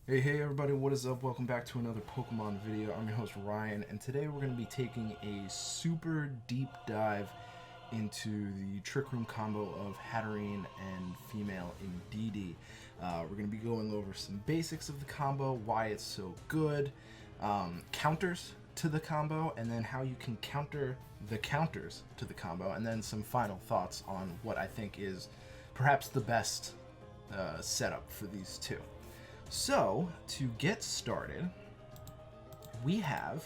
Hey everybody, what is up? Welcome back to another Pokemon video. I'm your host Ryan, and today we're going to be taking a super deep dive into the Trick Room combo of Hatterene and female Indeedee. We're going to be going over some basics of the combo, why it's so good, counters to the combo, and then how you can counter the counters to the combo, and then some final thoughts on what I think is perhaps the best setup for these two. So, to get started, we have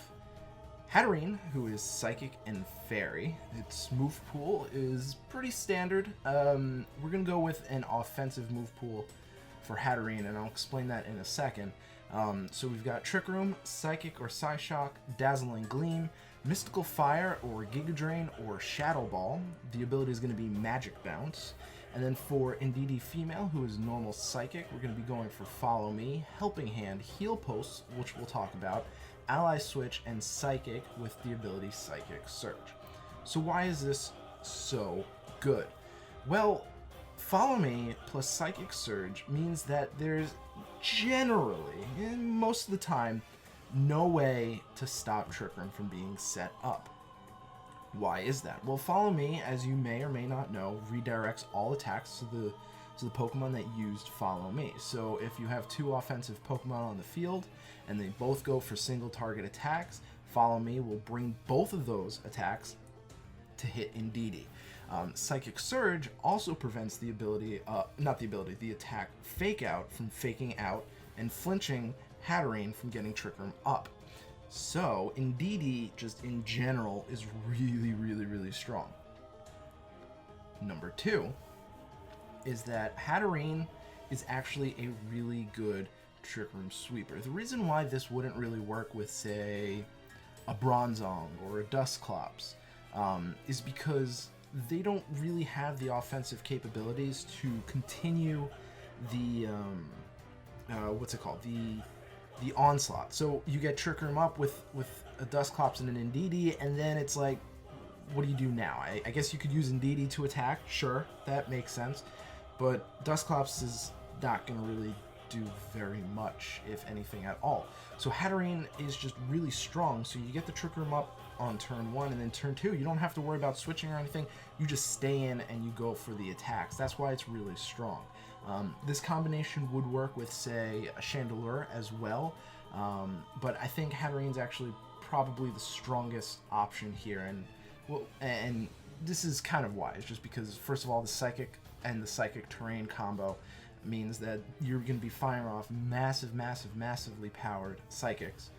Hatterene, who is Psychic and Fairy. Its move pool is pretty standard. We're going to go with an offensive move pool for Hatterene, and I'll explain that in a second. So we've got Trick Room, Psychic or Psyshock, Dazzling Gleam, Mystical Fire or Giga Drain or Shadow Ball. The ability is going to be Magic Bounce. And then for Indeedee female, who is normal Psychic, we're going to be going for Follow Me, Helping Hand, Heal Pulse, which we'll talk about, Ally Switch, and Psychic with the ability Psychic Surge. So why is this so good? Well, Follow Me plus Psychic Surge means that there's generally, most of the time, no way to stop Trick Room from being set up. Why is that? Well, Follow Me, as you may or may not know, redirects all attacks to the Pokemon that used Follow Me. So if you have two offensive Pokemon on the field and they both go for single target attacks, Follow Me will bring both of those attacks to hit Indeedee. Psychic Surge also prevents the attack Fake Out from faking out and flinching Hatterene from getting Trick Room up. So, Indeedee, just in general, is really strong. Number two is that Hatterene is actually a really good Trick Room sweeper. The reason why this wouldn't really work with, say, a Bronzong or a Dusclops is because they don't really have the offensive capabilities to continue the, the onslaught. So you get Trick Room up with a Dusclops and an Indeedee, and then it's like, what do you do now? I guess you could use Indeedee to attack. Sure, that makes sense. But Dusclops is not going to really do very much, if anything at all. So Hatterene is just really strong, so you get the Trick Room up on turn 1, and then turn 2, you don't have to worry about switching or anything. You just stay in and you go for the attacks. That's why it's really strong. This combination would work with, say, a Chandelure as well, but I think Hatterene's actually probably the strongest option here, and this is kind of why. It's just because, first of all, the Psychic and the Psychic Terrain combo means that you're going to be firing off massively powered Psychics.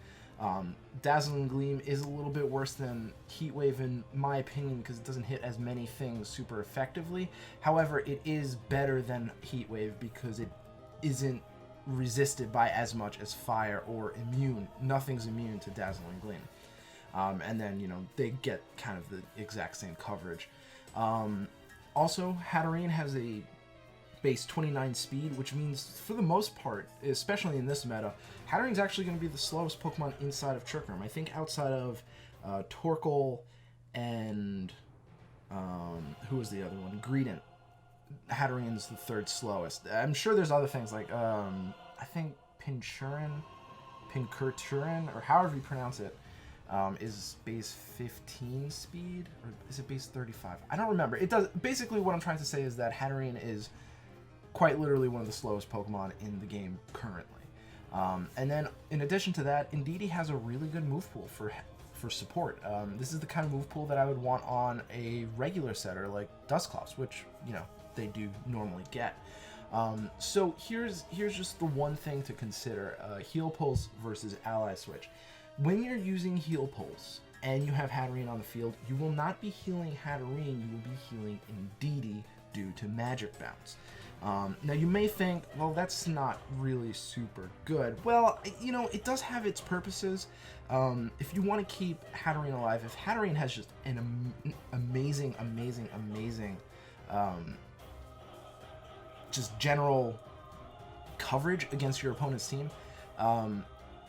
Dazzling Gleam is a little bit worse than Heat Wave in my opinion because it doesn't hit as many things super effectively. However, it is better than Heat Wave because it isn't resisted by as much as Fire or immune. Nothing's immune to Dazzling Gleam. And then, they get kind of the exact same coverage. Also, Hatterene has a base 29 speed, which means for the most part, especially in this meta, Hatterene's actually going to be the slowest Pokemon inside of Trick Room. I think outside of Torkoal and who was the other one? Greedent. Hatterene's the third slowest. I'm sure there's other things like I think Pinkurturin, or however you pronounce it, is base 15 speed, or is it base 35? I don't remember. It does. Basically, what I'm trying to say is that Hatterene is quite literally one of the slowest Pokemon in the game currently. And then, in addition to that, Indeedee has a really good move pool for support. This is the kind of move pool that I would want on a regular setter like Dusclops, which, they do normally get. So here's just the one thing to consider. Heal Pulse versus Ally Switch. When you're using Heal Pulse and you have Hatterene on the field, you will not be healing Hatterene, you will be healing Indeedee due to Magic Bounce. Now you may think, well, that's not really super good. Well, it does have its purposes. If you want to keep Hatterene alive, if Hatterene has just an amazing just general coverage against your opponent's team,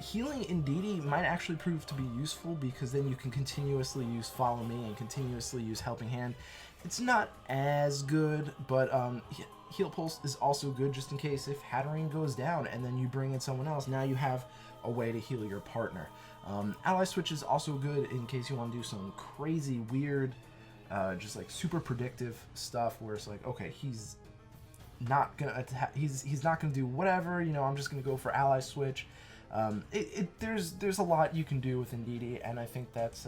healing Indeedee might actually prove to be useful because then you can continuously use Follow Me and continuously use Helping Hand. It's not as good, but Heal Pulse is also good just in case if Hatterene goes down and then you bring in someone else. Now you have a way to heal your partner. Ally Switch is also good in case you want to do some crazy, weird, just like super predictive stuff where it's like, okay, he's not gonna attack, he's not gonna do whatever, you know, I'm just gonna go for Ally Switch. There's a lot you can do with Indeedee, and I think that's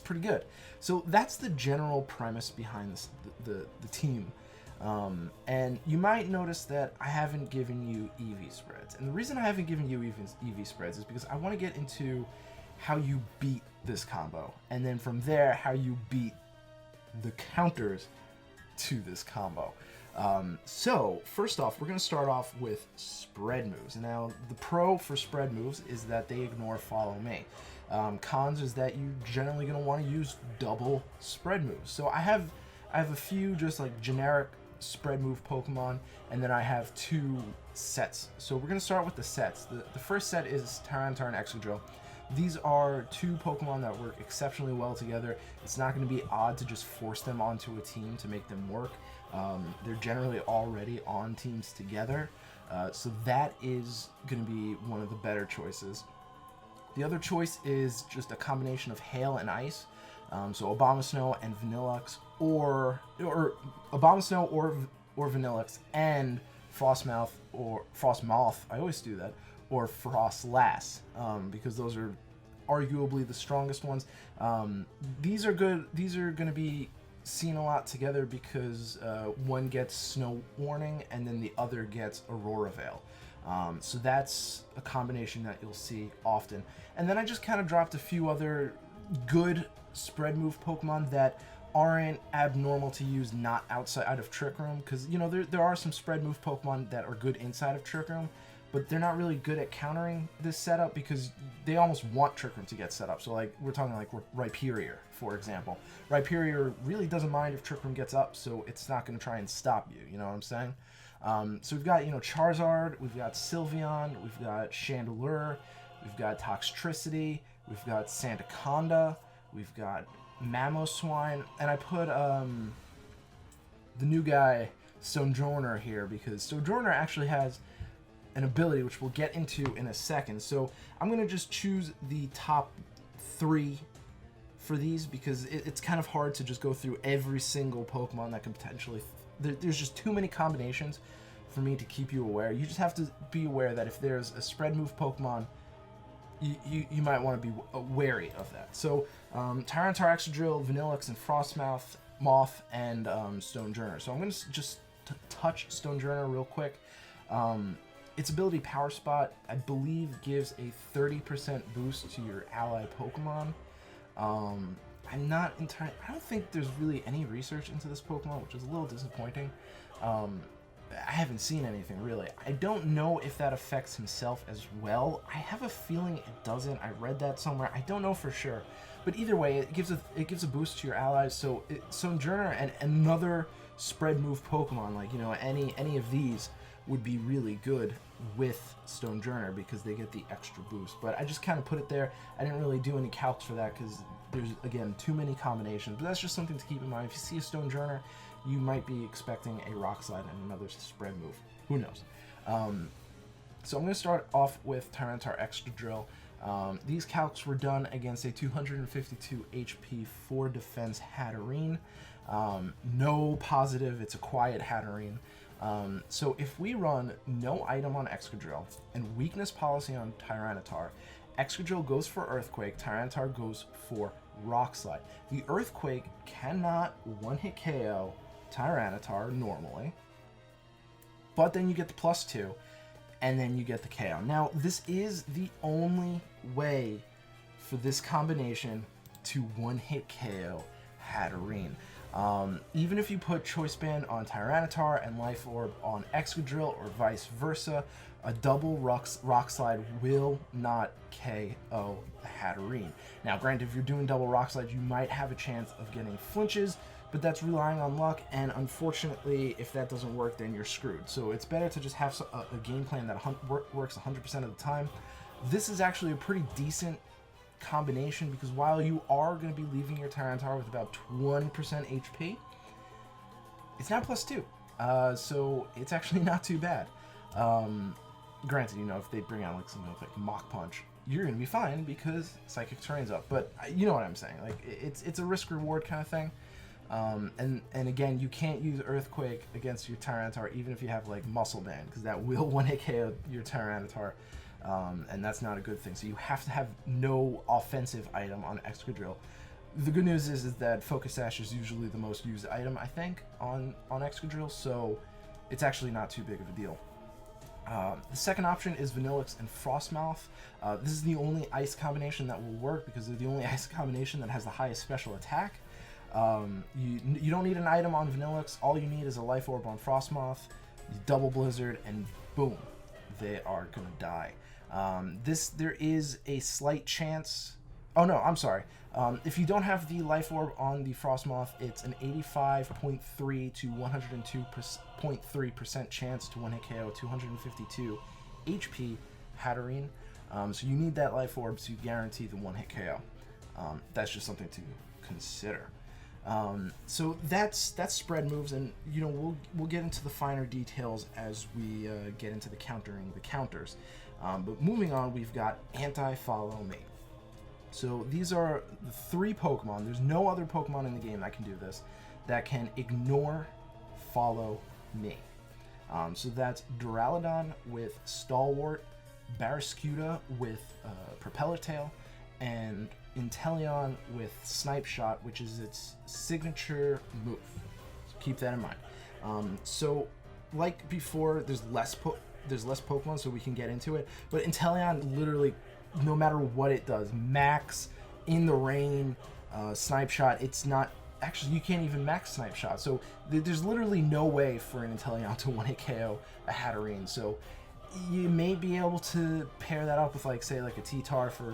pretty good. So that's the general premise behind this, the team. And you might notice that I haven't given you EV spreads. And the reason I haven't given you EV spreads is because I want to get into how you beat this combo. And then from there, how you beat the counters to this combo. So first off, we're going to start off with spread moves. Now, the pro for spread moves is that they ignore follow me. Cons is that you're generally going to want to use double spread moves. So I have a few just like generic spread move Pokemon, and then I have 2 sets. So we're going to start with the sets. The first set is Tyranitar and Excadrill. These are 2 Pokemon that work exceptionally well together. It's not going to be odd to just force them onto a team to make them work. They're generally already on teams together, so that is going to be one of the better choices. The other choice is just a combination of Hail and Ice. So Abomasnow and Vanillux, or Abomasnow or Vanillux and Frostmouth, I always do that, or Frostlass, because those are arguably the strongest ones. These are good. These are going to be seen a lot together because one gets Snow Warning and then the other gets Aurora Veil. So that's a combination that you'll see often. And then I just kind of dropped a few other good spread move Pokemon that aren't abnormal to use not outside of Trick Room, because you know there are some spread move Pokemon that are good inside of Trick Room, but they're not really good at countering this setup because they almost want Trick Room to get set up. So like we're talking like Rhyperior, for example. Rhyperior really doesn't mind if Trick Room gets up, so it's not going to try and stop you. You know what I'm saying? So we've got Charizard, we've got Sylveon, we've got Chandelure, we've got Toxtricity, we've got Sandaconda, we've got Mamoswine, and I put the new guy Stonjourner here because Stonjourner actually has an ability which we'll get into in a second. So I'm going to just choose the top 3 for these because it's kind of hard to just go through every single Pokemon that can potentially... There's just too many combinations for me to keep you aware. You just have to be aware that if there's a spread move Pokemon, you might want to be wary of that. So Tyranitar, Excadrill, Vanillux, and Frostmouth, Moth, and Stonjourner. So I'm going to just touch Stonjourner real quick. Its ability Power Spot, I believe, gives a 30% boost to your ally Pokemon. I'm not entirely... I don't think there's really any research into this Pokemon, which is a little disappointing. I haven't seen anything, really. I don't know if that affects himself as well. I have a feeling it doesn't. I read that somewhere. I don't know for sure. But either way, it gives a boost to your allies. So Stonjourner and another spread move Pokemon, like, you know, any of these would be really good with Stonjourner because they get the extra boost. But I just kind of put it there. I didn't really do any calcs for that because there's, again, too many combinations. But that's just something to keep in mind. If you see a Stonjourner, you might be expecting a Rock Slide and another spread move. Who knows? So I'm going to start off with Tyranitar Excadrill. These calcs were done against a 252 HP 4 defense Hatterene. No positive, it's a quiet Hatterene. So if we run no item on Excadrill and weakness policy on Tyranitar, Excadrill goes for Earthquake, Tyranitar goes for Rock Slide. The Earthquake cannot one-hit KO Tyranitar normally, but then you get the +2, and then you get the KO. Now, this is the only way for this combination to one-hit KO Hatterene. Even if you put Choice Band on Tyranitar and Life Orb on Excadrill or vice versa, a double Rock Slide will not KO the Hatterene. Now, granted, if you're doing double Rock Slide, you might have a chance of getting flinches, but that's relying on luck, and unfortunately, if that doesn't work, then you're screwed. So it's better to just have a game plan that works 100% of the time. This is actually a pretty decent combination because while you are going to be leaving your Tyranitar with about 20% HP, it's now +2. So it's actually not too bad. Granted, if they bring out like something like Mach Punch, you're gonna be fine because Psychic Terrain's up. But you know what I'm saying? Like it's a risk reward kind of thing. And again, you can't use Earthquake against your Tyranitar even if you have like Muscle Band, because that will one hit KO your Tyranitar, and that's not a good thing. So you have to have no offensive item on Excadrill. The good news is that Focus Sash is usually the most used item, I think, on Excadrill, so it's actually not too big of a deal. The second option is Vanillix and Frostmouth. This is the only ice combination that will work because they're the only ice combination that has the highest special attack. You don't need an item on Vanillix. All you need is a Life Orb on Frostmoth, double Blizzard, and boom, they are gonna die. There is a slight chance. Oh no, I'm sorry. If you don't have the Life Orb on the Frostmoth, it's an 85.3 to 102.3% chance to one-hit KO 252 HP Hatterene. So you need that Life Orb to guarantee the one-hit KO. That's just something to consider. So that's spread moves, and we'll get into the finer details as we get into the counters. But moving on, we've got Anti-Follow Me. So these are the 3 Pokemon. There's no other Pokemon in the game that can do this, that can ignore Follow Me. So that's Duraludon with Stalwart, Barraskewda with Propeller Tail, and Inteleon with Snipe Shot, which is its signature move. So keep that in mind. So like before, there's less Pokemon, so we can get into it. But Inteleon literally, no matter what it does, max, in the rain, Snipe Shot, it's not... Actually, you can't even max Snipe Shot. So there's literally no way for an Inteleon to one-hit KO a Hatterene. So you may be able to pair that up with, like, say, like a T-Tar for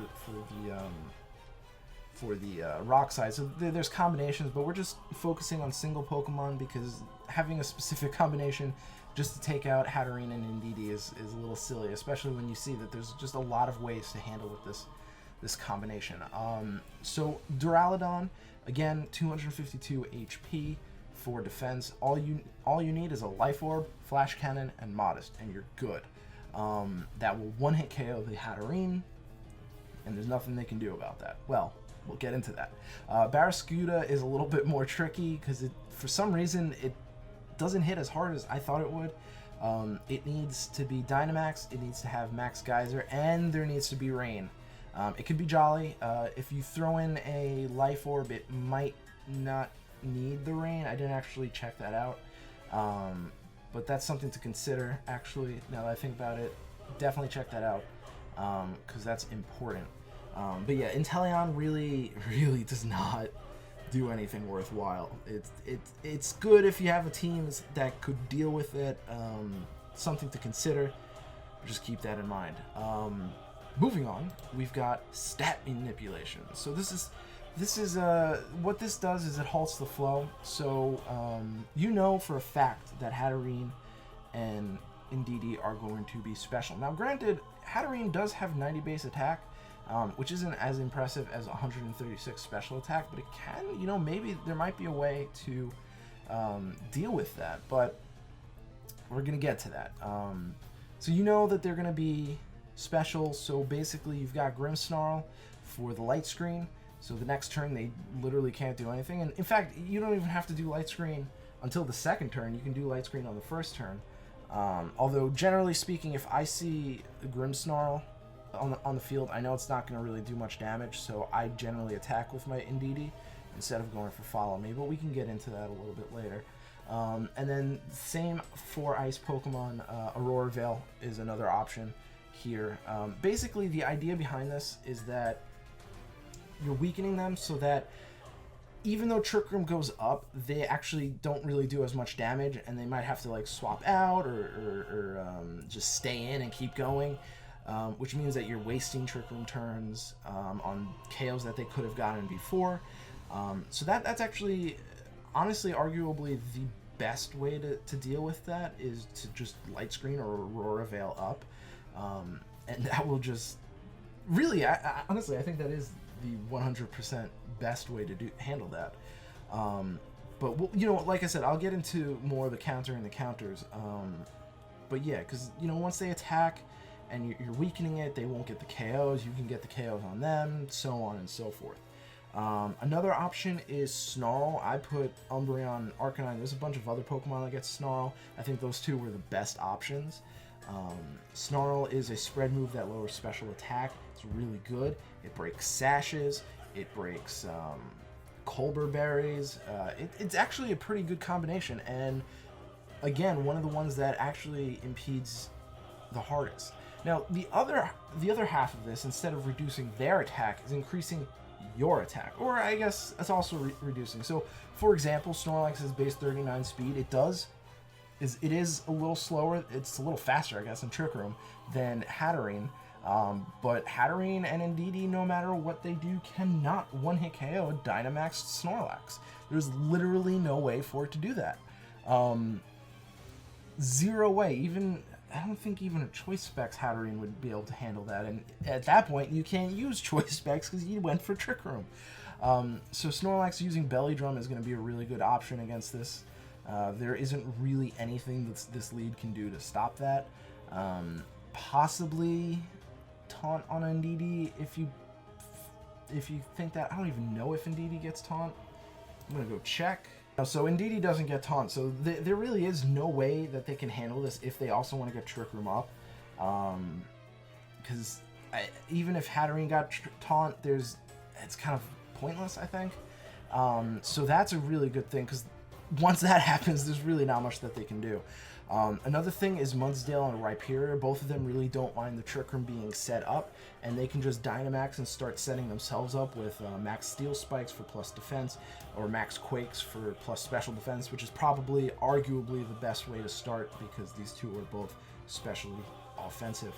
the rock side. So there's combinations, but we're just focusing on single Pokemon because having a specific combination just to take out Hatterene and Indeedee is a little silly, especially when you see that there's just a lot of ways to handle with this combination. So Duraludon, again, 252 HP for defense. All you need is a Life Orb, Flash Cannon, and Modest, and you're good. That will one-hit KO the Hatterene, and there's nothing they can do about that. Well, we'll get into that. Barraskewda is a little bit more tricky because for some reason it doesn't hit as hard as I thought it would. It needs to be Dynamax, it needs to have Max Geyser, and there needs to be Rain. It could be Jolly. If you throw in a Life Orb, it might not need the Rain. I didn't actually check that out. But that's something to consider, actually, now that I think about it. Definitely check that out, because that's important. But yeah, Inteleon really does not do anything worthwhile. It's good if you have a team that could deal with it. Something to consider. Just keep that in mind. Moving on, we've got Stat Manipulation. So this is what this does is it halts the flow. So for a fact that Hatterene and Indeedee are going to be special. Now, granted, Hatterene does have 90 base attack, which isn't as impressive as 136 special attack, but it can, maybe there might be a way to deal with that, but we're going to get to that. So you know that they're going to be special, so basically you've got Grimmsnarl for the light screen, so the next turn they literally can't do anything, and in fact, you don't even have to do light screen until the second turn. You can do light screen on the first turn. Although, generally speaking, if I see Grimmsnarl on the field, I know it's not going to really do much damage, so I generally attack with my Indeedee instead of going for Follow Me, but we can get into that a little bit later. And then same for Ice Pokemon, Aurora Veil is another option here. Basically, the idea behind this is that you're weakening them so that even though Trick Room goes up, they actually don't really do as much damage, and they might have to like swap out or just stay in and keep going, which means that you're wasting Trick Room turns on KOs that they could have gotten before. So that's actually, honestly, arguably the best way to deal with that is to just Light Screen or Aurora Veil up, and that will just really, honestly, I think that is the 100% best way to handle that. But you know, like I said, I'll get into more of the counter and the counters. But yeah, because you know, once they attack and you're weakening it, they won't get the KOs. You can get the KOs on them, so on and so forth. Another option is Snarl. I put Umbreon, Arcanine. There's a bunch of other Pokemon that get Snarl. I think those two were the best options. Snarl is a spread move that lowers special attack. It's really good. It breaks sashes. It breaks Colbur berries. It's actually a pretty good combination. And again, one of the ones that actually impedes the hardest. Now, the other half of this, instead of reducing their attack, is increasing your attack, or I guess it's also reducing. So, for example, Snorlax is base 39 speed. It is a little slower. It's a little faster, I guess, in Trick Room than Hatterene. But Hatterene and Indeedee, no matter what they do, cannot one-hit KO a Dynamax Snorlax. There's literally no way for it to do that. Zero way. I don't think even a Choice Specs Hatterene would be able to handle that. And at that point, you can't use Choice Specs because you went for Trick Room. So Snorlax using Belly Drum is going to be a really good option against this. There isn't really anything that this lead can do to stop that. Possibly Taunt on Indeedee if you think that. I don't even know if Indeedee gets Taunt. I'm going to go check. So Indeedee doesn't get Taunt, so there really is no way that they can handle this if they also want to get Trick Room up. Because even if Hatterene got Taunt, it's kind of pointless, I think. So that's a really good thing, because once that happens, there's really not much that they can do. Another thing is Mudsdale and Rhyperior. Both of them really don't mind the Trick Room being set up, and they can just Dynamax and start setting themselves up with Max Steel Spikes for plus defense, or Max Quakes for plus special defense, which is probably, arguably, the best way to start, because these two are both especially offensive.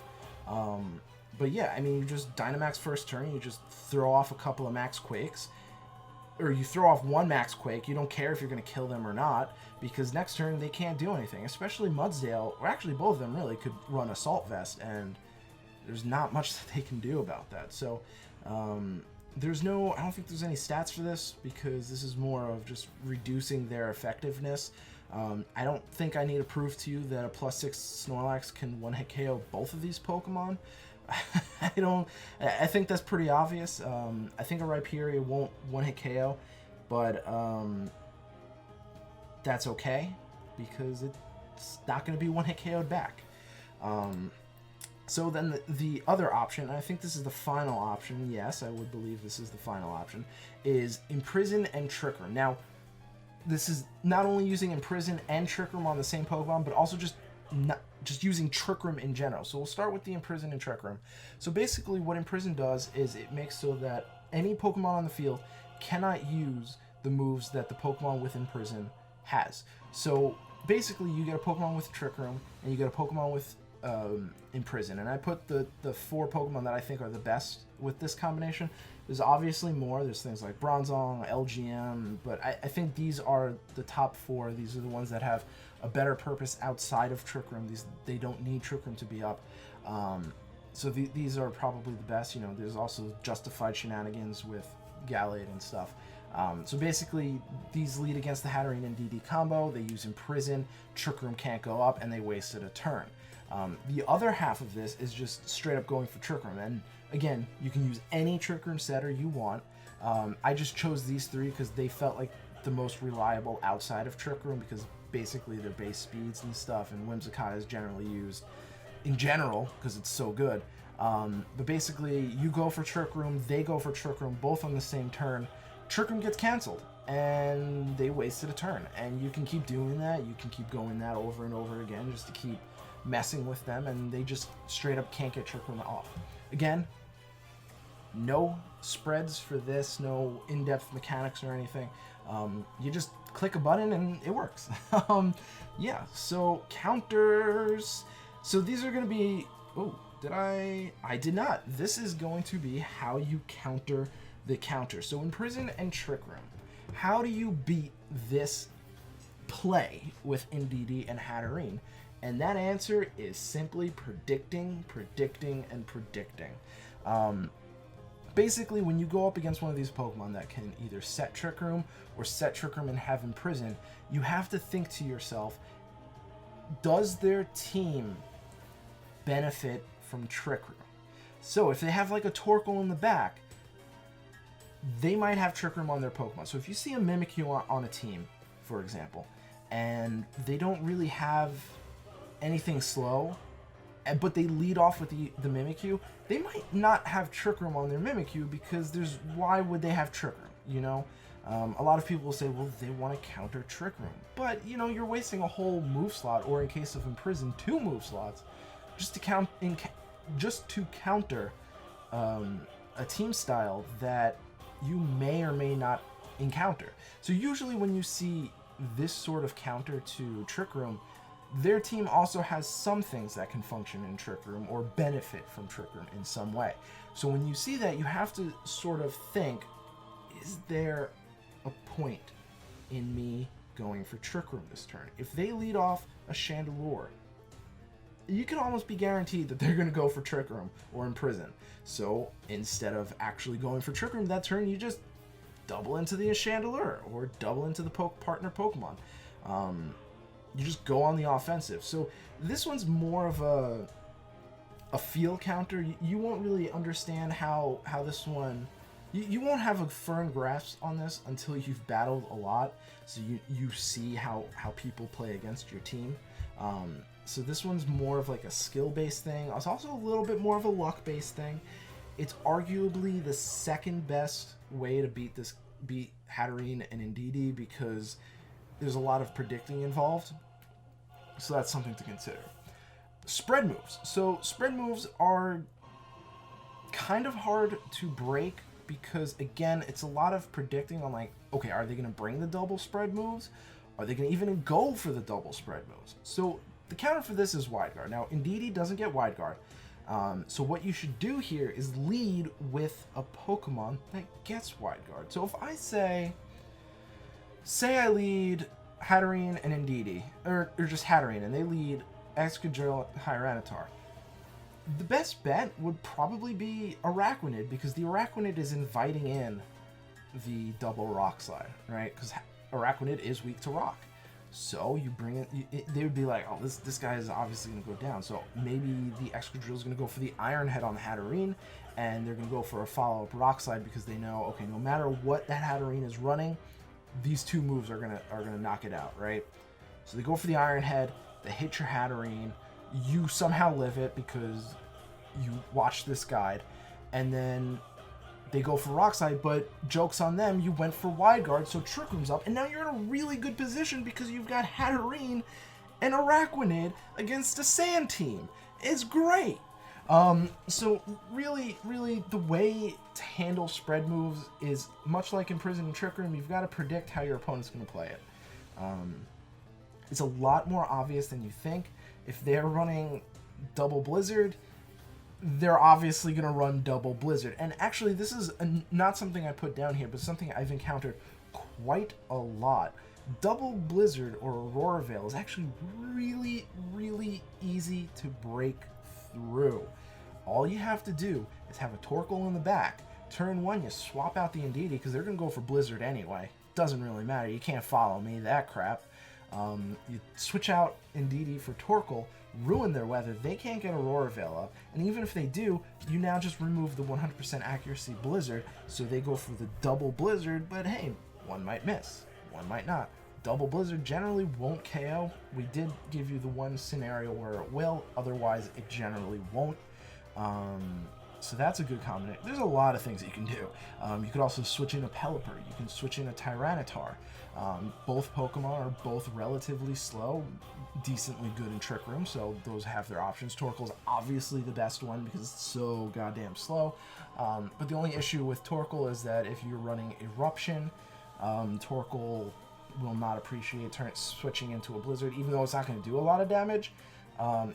But yeah, I mean, you just Dynamax first turn, you just throw off a couple of Max Quakes, or you throw off one Max Quake. You don't care if you're going to kill them or not, because next turn they can't do anything. Especially Mudsdale, or actually both of them really, could run Assault Vest, and there's not much that they can do about that. So I don't think there's any stats for this, because this is more of just reducing their effectiveness. I don't think I need to prove to you that a +6 Snorlax can one-hit KO both of these Pokemon. I think that's pretty obvious. I think a Rhyperior won't one-hit KO, but that's okay, because it's not going to be one-hit KO'd back. So then the other option, and I think this is the final option, yes, I would believe this is the final option, is Imprison and Trick Room. Now, this is not only using Imprison and Trick Room on the same Pokemon, but also just using Trick Room in general. So we'll start with the Imprison and Trick Room. So basically what Imprison does is it makes so that any Pokemon on the field cannot use the moves that the Pokemon with Imprison has. So basically you get a Pokemon with Trick Room, and you get a Pokemon with Imprison. And I put the 4 Pokemon that I think are the best with this combination. There's obviously more. There's things like Bronzong, LGM, but I think these are the top 4. These are the ones that have a better purpose outside of Trick Room. They don't need Trick Room to be up. So these are probably the best. You know, there's also Justified Shenanigans with Gallade and stuff. So basically, these lead against the Hatterene and Indeedee combo. They use Imprison, Trick Room can't go up, and they wasted a turn. The other half of this is just straight up going for Trick Room. And again, you can use any Trick Room setter you want. I just chose these 3 because they felt like the most reliable outside of Trick Room, because basically their base speeds and stuff, and Whimsicott is generally used in general because it's so good. But basically, you go for Trick Room, they go for Trick Room, both on the same turn. Trick Room gets canceled, and they wasted a turn. And you can keep doing that. You can keep going that over and over again just to keep messing with them, and they just straight up can't get Trick Room off. Again, no spreads for this, no in-depth mechanics or anything. You just click a button and it works. Yeah, so counters. So these are going to be... Oh, did I did not. This is going to be how you counter the counter. So Imprison and Trick Room. How do you beat this play with Indeedee and Hatterene? And that answer is simply predicting, and predicting. basically, when you go up against one of these Pokemon that can either set Trick Room or set Trick Room and have Imprison, you have to think to yourself, does their team benefit from Trick Room? So if they have like a Torkoal in the back, they might have Trick Room on their Pokemon. So if you see a Mimikyu on a team, for example, and they don't really have anything slow, but they lead off with the Mimikyu, they might not have Trick Room on their Mimikyu because why would they have Trick Room, you know? A lot of people will say, well, they want to counter Trick Room. But, you know, you're wasting a whole move slot, or in case of Imprison, 2 move slots, just to counter a team style that you may or may not encounter. So usually when you see this sort of counter to Trick Room, their team also has some things that can function in Trick Room or benefit from Trick Room in some way. So when you see that, you have to sort of think, is there a point in me going for Trick Room this turn? If they lead off a Chandelure, you can almost be guaranteed that they're going to go for Trick Room or Imprison. So instead of actually going for Trick Room that turn, you just double into the Chandelure or double into the partner Pokemon. You just go on the offensive. So this one's more of a feel counter. You won't really understand how this one... You won't have a firm grasp on this until you've battled a lot, so you see how people play against your team. So this one's more of like a skill-based thing. It's also a little bit more of a luck-based thing. It's arguably the second best way to beat Hatterene and Indeedee because there's a lot of predicting involved. So that's something to consider. Spread moves. So spread moves are kind of hard to break because, again, it's a lot of predicting on like, okay, are they going to bring the double spread moves? Are they going to even go for the double spread moves? So the counter for this is Wide Guard. Now, Indeedee doesn't get Wide Guard. So what you should do here is lead with a Pokemon that gets Wide Guard. So if I say I lead Hatterene and Indeedee, or just Hatterene, and they lead Excadrill, Tyranitar, the best bet would probably be Araquanid, because the Araquanid is inviting in the double Rock Slide, right? Because Araquanid is weak to Rock. So you bring it, they would be like, oh, this guy is obviously going to go down. So maybe the Excadrill is going to go for the Iron Head on the Hatterene, and they're going to go for a follow-up Rock Slide because they know, okay, no matter what that Hatterene is running, these 2 moves are gonna knock it out, right? So they go for the Iron Head, they hit your Hatterene, you somehow live it because you watched this guide, and then they go for Rock Slide, but joke's on them, you went for Wide Guard, so Trick Room's up, and now you're in a really good position because you've got Hatterene and Araquanid against a Sand team. It's great. So really the way to handle spread moves is much like Imprison and Trick Room. You've got to predict how your opponent's going to play it. It's a lot more obvious than you think. If they're running Double Blizzard, they're obviously going to run Double Blizzard. And actually, this is not something I put down here, but something I've encountered quite a lot. Double Blizzard or Aurora Veil is actually really easy to break through. All you have to do is have a Torkoal in the back. Turn 1, you swap out the Indeedee because they're going to go for Blizzard anyway. Doesn't really matter. You can't follow me, that crap. You switch out Indeedee for Torkoal, ruin their weather. They can't get Aurora Veil up. And even if they do, you now just remove the 100% accuracy Blizzard, so they go for the double Blizzard, but hey, one might miss, one might not. Double Blizzard generally won't KO. We did give you the one scenario where it will, otherwise it generally won't. So that's a good combination. There's a lot of things that you can do. You could also switch in a Pelipper. You can switch in a Tyranitar. Both Pokemon are both relatively slow, decently good in Trick Room, so those have their options. Torkoal's obviously the best one because it's so goddamn slow. But the only issue with Torkoal is that if you're running Eruption, Torkoal will not appreciate switching into a Blizzard, even though it's not going to do a lot of damage.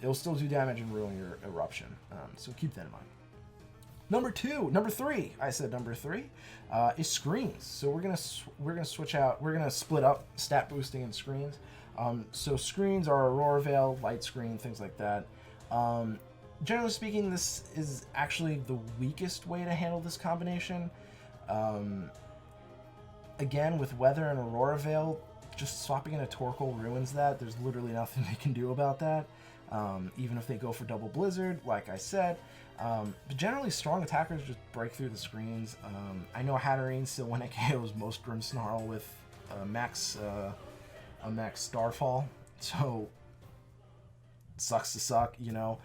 It'll still do damage and ruin your Eruption. So keep that in mind. Number 3, I said number 3, is screens. So we're gonna switch out. We're gonna split up stat boosting and screens. So screens are Aurora Veil, Light Screen, things like that. generally speaking, this is actually the weakest way to handle this combination. Again, with Weather and Aurora Veil, just swapping in a Torkoal ruins that. There's literally nothing they can do about that. Even if they go for double Blizzard, like I said. But generally, strong attackers just break through the screens. I know Hatterene still when it KOs most Grimmsnarl with a max Starfall, so sucks to suck, you know.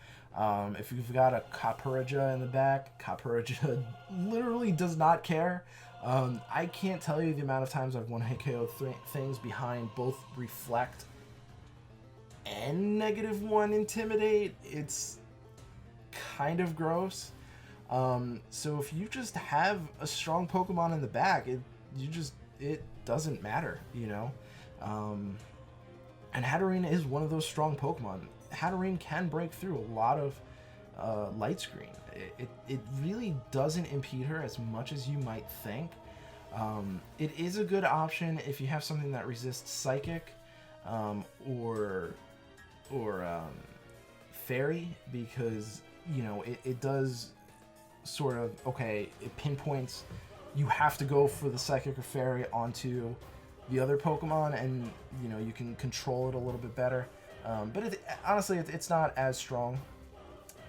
If you've got a Kapuraja in the back, Kapuraja literally does not care. I can't tell you the amount of times I've one-hit KO'd things behind both Reflect and -1 Intimidate. It's kind of gross. So if you just have a strong Pokemon in the back, it doesn't matter, you know. And Hatterene is one of those strong Pokemon. Hatterene can break through a lot of light screen. It really doesn't impede her as much as you might think. It is a good option if you have something that resists Psychic or Fairy, because you know it does sort of, okay, it pinpoints you have to go for the Psychic or Fairy onto the other Pokemon, and you know you can control it a little bit better. But honestly, it's not as strong.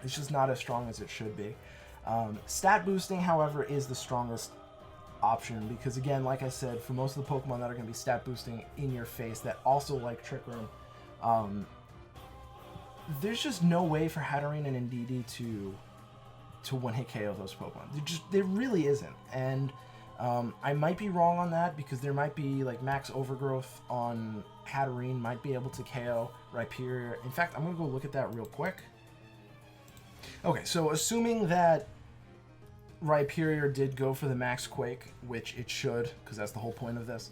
It's just not as strong as it should be. Stat boosting, however, is the strongest option because, again, like I said, for most of the Pokemon that are going to be stat boosting in your face that also like Trick Room, there's just no way for Hatterene and Indeedee to one-hit KO those Pokemon. There really isn't. And I might be wrong on that because there might be like max Overgrowth on Hatterene might be able to KO Rhyperior. In fact, I'm going to go look at that real quick. Okay, so assuming that Rhyperior did go for the max Quake, which it should, because that's the whole point of this,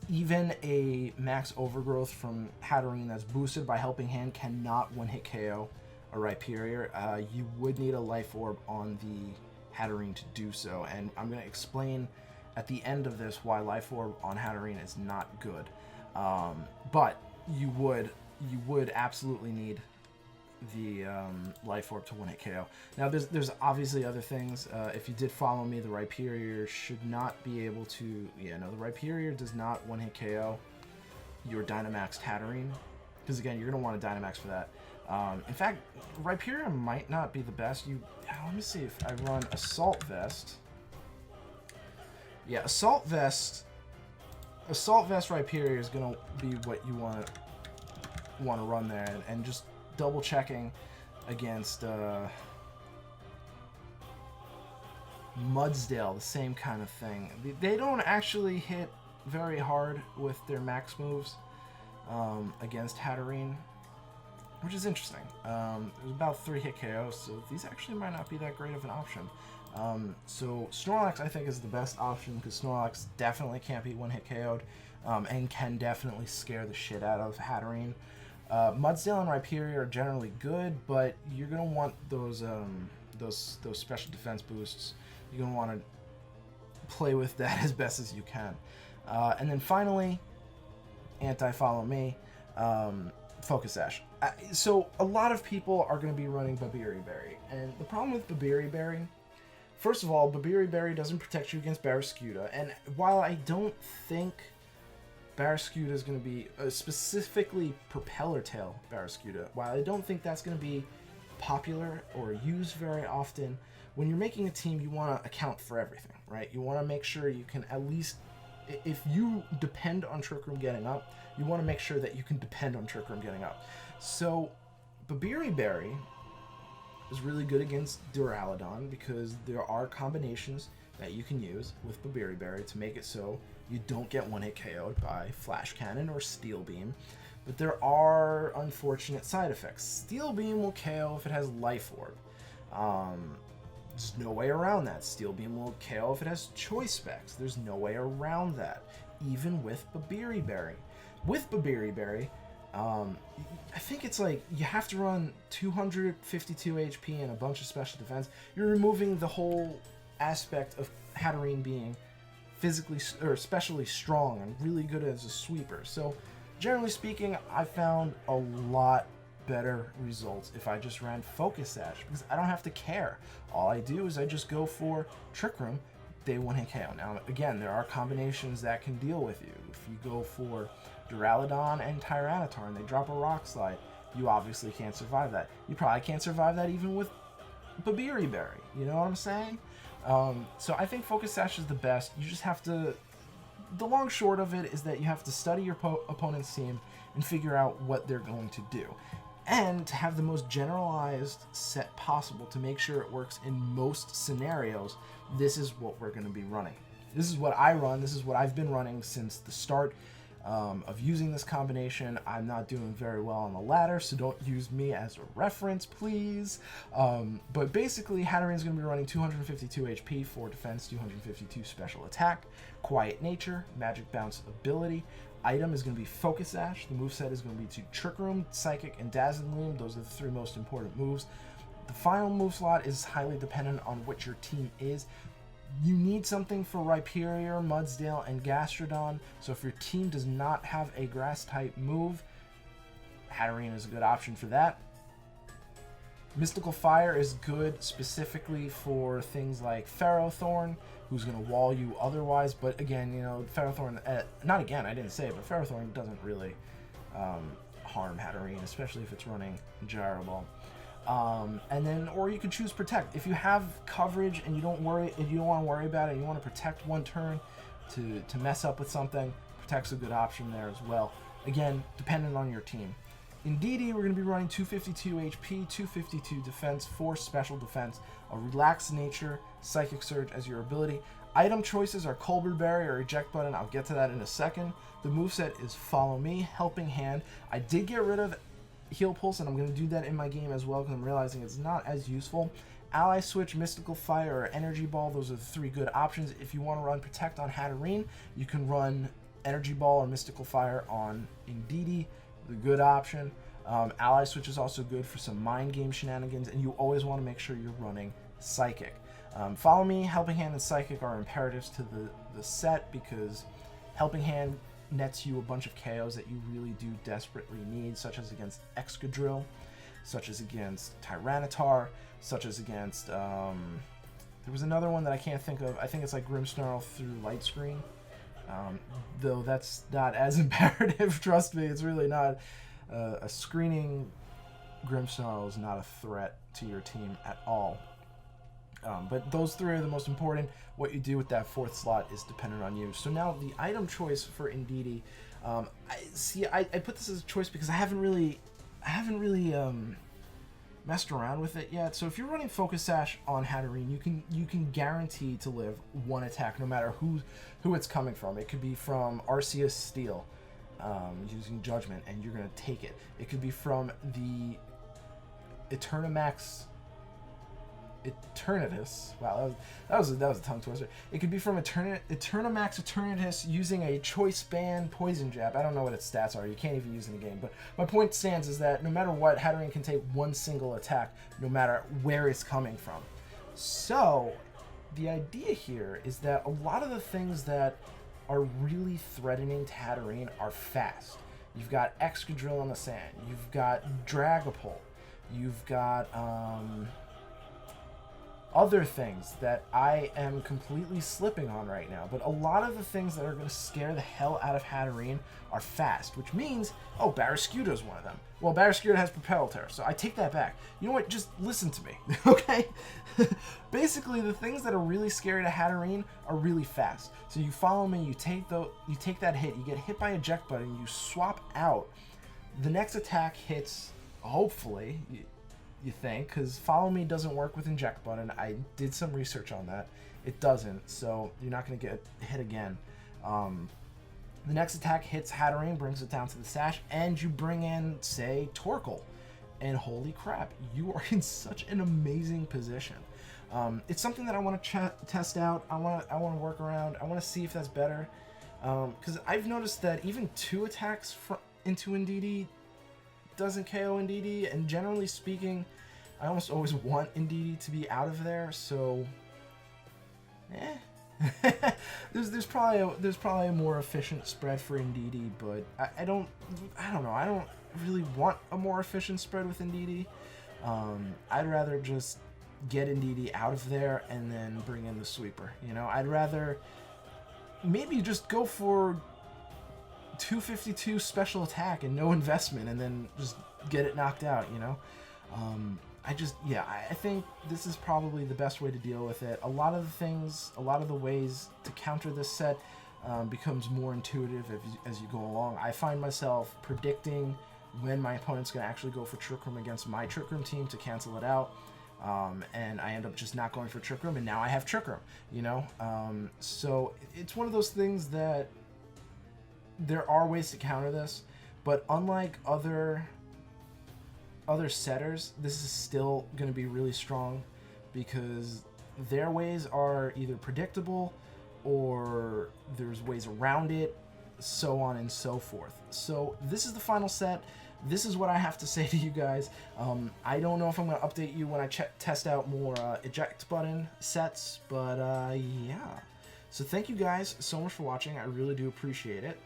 even a max Overgrowth from Hatterene that's boosted by Helping Hand cannot one-hit KO a Rhyperior. You would need a Life Orb on the Hatterene to do so, and I'm going to explain at the end of this why Life Orb on Hatterene is not good. But you would absolutely need the Life Orb to one-hit KO. Now, there's obviously other things. If you did follow me, the Rhyperior should not be able to... Yeah, no, the Rhyperior does not one-hit KO your Dynamaxed Hatterene, because, again, you're going to want a Dynamax for that. In fact, Rhyperior might not be the best. Let me see if I run Assault Vest. Yeah, Assault Vest Rhyperior is going to be what you want to run there, and just double checking against Mudsdale, the same kind of thing. They don't actually hit very hard with their max moves against Hatterene, which is interesting. There's about 3 hit KOs, so these actually might not be that great of an option. So Snorlax, I think, is the best option because Snorlax definitely can't be one-hit KO'd and can definitely scare the shit out of Hatterene. Mudsdale and Rhyperior are generally good, but you're gonna want those special defense boosts. You're gonna want to play with that as best as you can. And then finally, anti-follow me, Focus Sash. So a lot of people are going to be running Babiri Berry, and the problem with Babiri Berry, first of all, Babiri Berry doesn't protect you against Barraskewda, and while I don't think Barraskewda is going to be specifically Propeller Tail Barraskewda, while I don't think that's going to be popular or used very often, when you're making a team, you want to account for everything, right? You want to make sure you can at least, if you depend on Trick Room getting up, you want to make sure that you can depend on Trick Room getting up. So Babiri Berry is really good against Duraludon because there are combinations that you can use with Babiri Berry to make it so you don't get one-hit KO'd by Flash Cannon or Steel Beam. But there are unfortunate side effects. Steel Beam will KO if it has Life Orb. There's no way around that. Steel Beam will KO if it has Choice Specs. There's no way around that, even with Babiri Berry. With Babiri Berry, I think it's like you have to run 252 HP and a bunch of special defense. You're removing the whole aspect of Hatterene being physically or especially strong and really good as a sweeper. So generally speaking, I found a lot better results if I just ran Focus Sash, because I don't have to care. All I do is I just go for Trick Room, they 1-hit KO. Now, again, there are combinations that can deal with you. If you go for Duraludon and Tyranitar and they drop a Rock Slide, you obviously can't survive that. You probably can't survive that even with Babiri Berry, you know what I'm saying? So I think Focus Sash is the best. You just have to, the long short of it is that you have to study your opponent's team and figure out what they're going to do. And to have the most generalized set possible to make sure it works in most scenarios, this is what we're going to be running. This is what I run. This is what I've been running since the start of using this combination. I'm not doing very well on the ladder, so don't use me as a reference, please. But basically, Hatterene is going to be running 252 HP, 4 defense, 252 special attack, Quiet Nature, Magic Bounce ability. Item is going to be Focus Sash. The moveset is going to be to Trick Room, Psychic, and Dazzling Gleam. Those are the 3 most important moves. The final move slot is highly dependent on what your team is. You need something for Rhyperior, Mudsdale, and Gastrodon. So if your team does not have a Grass-type move, Hatterene is a good option for that. Mystical Fire is good specifically for things like Ferrothorn, who's going to wall you otherwise. But again, you know, Ferrothorn, not again, I didn't say it, but Ferrothorn doesn't really harm Hatterene, especially if it's running Gyro Ball. And then, or you could choose Protect. If you have coverage and you don't want to worry about it, and you want to protect one turn to mess up with something, Protect's a good option there as well. Again, dependent on your team. Indeedee, we're going to be running 252 HP, 252 defense, 4 special defense, a Relaxed Nature, Psychic Surge as your ability. Item choices are Colbur Berry or Eject Button. I'll get to that in a second. The moveset is Follow Me, Helping Hand. I did get rid of Heal Pulse, and I'm going to do that in my game as well because I'm realizing it's not as useful. Ally Switch, Mystical Fire, or Energy Ball, those are the 3 good options. If you want to run Protect on Hatterene, you can run Energy Ball or Mystical Fire on Indeedee, the good option. Ally Switch is also good for some mind game shenanigans, and you always want to make sure you're running Psychic. Follow Me, Helping Hand, and Psychic are imperatives to the set because Helping Hand nets you a bunch of KOs that you really do desperately need, such as against Excadrill, such as against Tyranitar, such as against, there was another one that I can't think of. I think it's like Grimmsnarl through Light Screen. Though that's not as imperative, trust me, it's really not. A screening Grimmsnarl is not a threat to your team at all. But those 3 are the most important. What you do with that 4th slot is dependent on you. So now the item choice for Indeedee. I put this as a choice because I haven't really messed around with it yet. So if you're running Focus Sash on Hatterene, you can guarantee to live 1 attack no matter who it's coming from. It could be from Arceus Steel, using Judgment, and you're going to take it. It could be from the Eternitus. Wow, that was a tongue twister. It could be from Eternimax Eternitus using a Choice Band Poison Jab. I don't know what its stats are. You can't even use it in the game. But my point stands is that no matter what, Hatterene can take 1 single attack, no matter where it's coming from. So the idea here is that a lot of the things that are really threatening to Hatterene are fast. You've got Excadrill on the sand. You've got Dragapult. You've got other things that I am completely slipping on right now. But a lot of the things that are going to scare the hell out of Hatterene are fast, which means, oh, Barrascuda is one of them. Well, Barrascuda has Propel Tear, so I take that back. You know what? Just listen to me, okay? Basically, the things that are really scary to Hatterene are really fast. So you follow me, you take that hit, you get hit by Eject Button, you swap out. The next attack hits, hopefully, you think, because Follow Me doesn't work with Inject Button. I did some research on that. It doesn't, so you're not going to get hit again. The next attack hits Hatterene, brings it down to the Sash, and you bring in, say, Torkoal. And holy crap, you are in such an amazing position. It's something that I want to test out. I want to work around. I want to see if that's better. Because I've noticed that even 2 attacks into Indeedee doesn't KO Indeedee, and generally speaking, I almost always want Indeedee to be out of there. So, there's probably a more efficient spread for Indeedee, but I don't know. really want a more efficient spread with Indeedee. I'd rather just get Indeedee out of there and then bring in the sweeper. You know, I'd rather maybe just go for 252 special attack and no investment, and then just get it knocked out. You know, I think this is probably the best way to deal with it. A lot of the things, a lot of the ways to counter this set becomes more intuitive as you go along. I find myself predicting when my opponent's going to actually go for Trick Room against my Trick Room team to cancel it out. And I end up just not going for Trick Room, and now I have Trick Room, you know? So it's one of those things that there are ways to counter this, but unlike other setters, this is still going to be really strong because their ways are either predictable or there's ways around it, so on and so forth. So this is the final set. This is what I have to say to you guys. I don't know if I'm going to update you when I test out more eject button sets, but yeah. So thank you guys so much for watching. I really do appreciate it.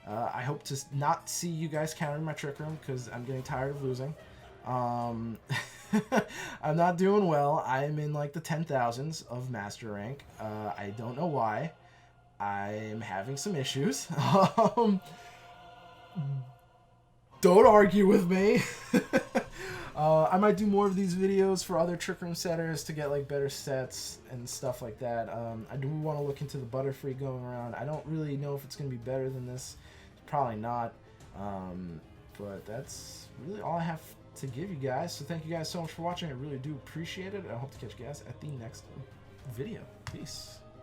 I hope to not see you guys counter my Trick Room because I'm getting tired of losing. I'm not doing well. I'm in like the 10,000s of master rank. I don't know why. I'm having some issues. Don't argue with me. I might do more of these videos for other Trick Room setters to get like better sets and stuff like that. I do want to look into the Butterfree going around. I don't really know if it's going to be better than this. Probably not. But that's really all I have to give you guys. So thank you guys so much for watching. I really do appreciate it. I hope to catch you guys at the next video. Peace.